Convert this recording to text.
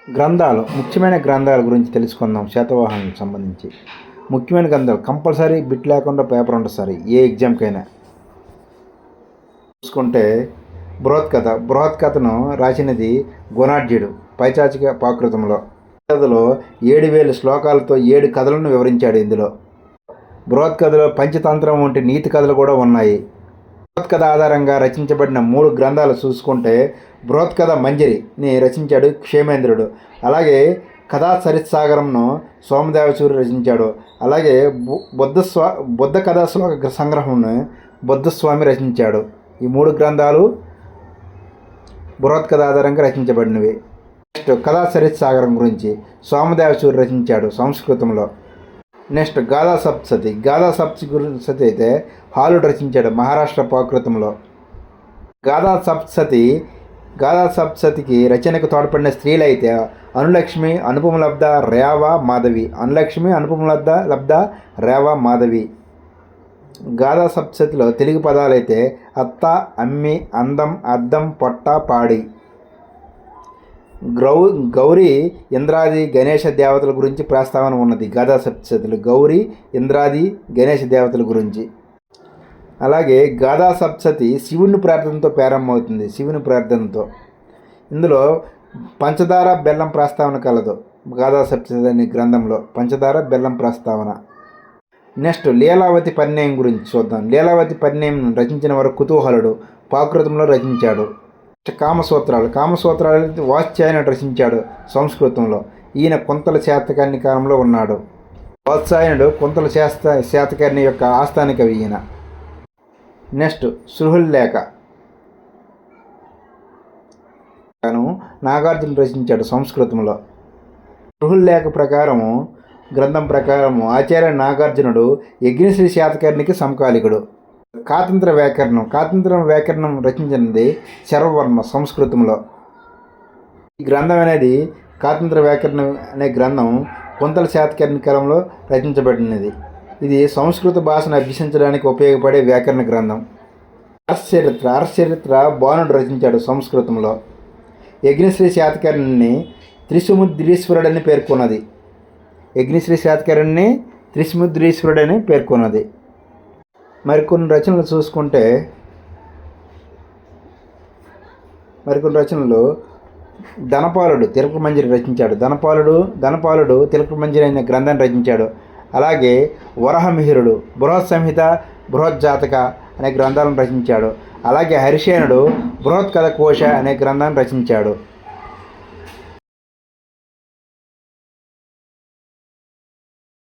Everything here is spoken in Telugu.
గ్రంథాలు, ముఖ్యమైన గ్రంథాల గురించి తెలుసుకుందాం. శాతవాహనానికి సంబంధించి ముఖ్యమైన గ్రంథాలు కంపల్సరీ బిట్ లేకుండా పేపర్ ఉంటుంది సార్ ఏ ఎగ్జామ్కైనా. చూసుకుంటే బృహత్కథను రాసినది గుణాఢ్యుడు పైచాచిక ప్రాకృతంలో. కథలో 7000 శ్లోకాలతో 7 కథలను వివరించాడు. ఇందులో బృహత్కథలో పంచతంత్రం వంటి నీతి కథలు కూడా ఉన్నాయి. బృహత్కథ ఆధారంగా రచించబడిన 3 గ్రంథాలు చూసుకుంటే బృహత్కథ మంజరిని రచించాడు క్షేమేంద్రుడు. అలాగే కథా సరిత్సాగరంను సోమదేవసూరి రచించాడు. అలాగే బుద్ధ కథా శ్లోక సంగ్రహంను బుద్ధస్వామి రచించాడు. ఈ 3 గ్రంథాలు బృహత్కథ ఆధారంగా రచించబడినవి. నెక్స్ట్ కథా సరిత్సాగరం గురించి సోమదేవసూరి రచించాడు సంస్కృతంలో. నెక్స్ట్ గాథా సప్తశతి అయితే హాలుడు రచించాడు మహారాష్ట్ర ప్రాకృతంలో. గాథా సప్తశతికి రచనకు తోడ్పడిన స్త్రీలు అయితే అనులక్ష్మి, అనుపమలబ్ధ, రేవ, మాధవి. రేవ, మాధవి. గాథా సప్తశతిలో తెలుగు పదాలైతే అత్త, అమ్మి, అందం, అద్దం, పొట్ట, పాడి. గౌరీ, ఇంద్రాది, గణేష దేవతల గురించి ప్రస్తావన ఉన్నది గాథా సప్తశతిలో. గౌరీ, ఇంద్రాది, గణేష దేవతల గురించి. అలాగే గాథా సప్తశతి శివుని ప్రార్థనతో ప్రారంభమవుతుంది. ఇందులో పంచదార బెల్లం ప్రస్తావన కలదు. గాథా సప్తశతి అనే గ్రంథంలో పంచదార బెల్లం ప్రస్తావన. నెక్స్ట్ లీలావతి పరిణయం గురించి చూద్దాం. లీలావతి పరిణయం రచించిన వారు కుతూహలుడు ప్రాకృతంలో రచించాడు. కామసూత్రాలు వాత్స్యాయనుడు రచించాడు సంస్కృతంలో. ఈయన కుంతల శాతకర్ణి కాలంలో ఉన్నాడు. వాత్స్యాయనుడు కుంతల శాతకర్ణి యొక్క ఆస్థాన కవి ఈయన. నెక్స్ట్ సృహుల్లేఖ నాగార్జున రచించాడు సంస్కృతంలో. సృహుల్లేఖ గ్రంథం ప్రకారము ఆచార్య నాగార్జునుడు యజ్ఞశ్రీ శాతకర్ణికి సమకాలికుడు. కాతంత్ర వ్యాకరణం రచించినది శర్వవర్మ సంస్కృతంలో. ఈ గ్రంథం అనేది కాతంత్ర వ్యాకరణం అనే గ్రంథం కుంతల శాతకర్ణి కాలంలో రచించబడినది. ఇది సంస్కృత భాషను అభ్యసించడానికి ఉపయోగపడే వ్యాకరణ గ్రంథం. అర్చరిత్ర బాణుడు రచించాడు సంస్కృతంలో. యజ్ఞశ్రీ శాతకర్ణిని త్రిసముద్రీశ్వరుడని పేర్కొన్నది. మరికొన్ని రచనలు చూసుకుంటే ధనపాలుడు తిలకమంజరి రచించాడు. ధనపాలుడు తిలకమంజరి అనే గ్రంథాన్ని రచించాడు. అలాగే వరహమిహిరుడు బృహత్ సంహిత, బృహజ్జాతక అనే గ్రంథాలను రచించాడు. అలాగే హరిసేనుడు బృహత్కథ కోశ అనే గ్రంథాన్ని రచించాడు.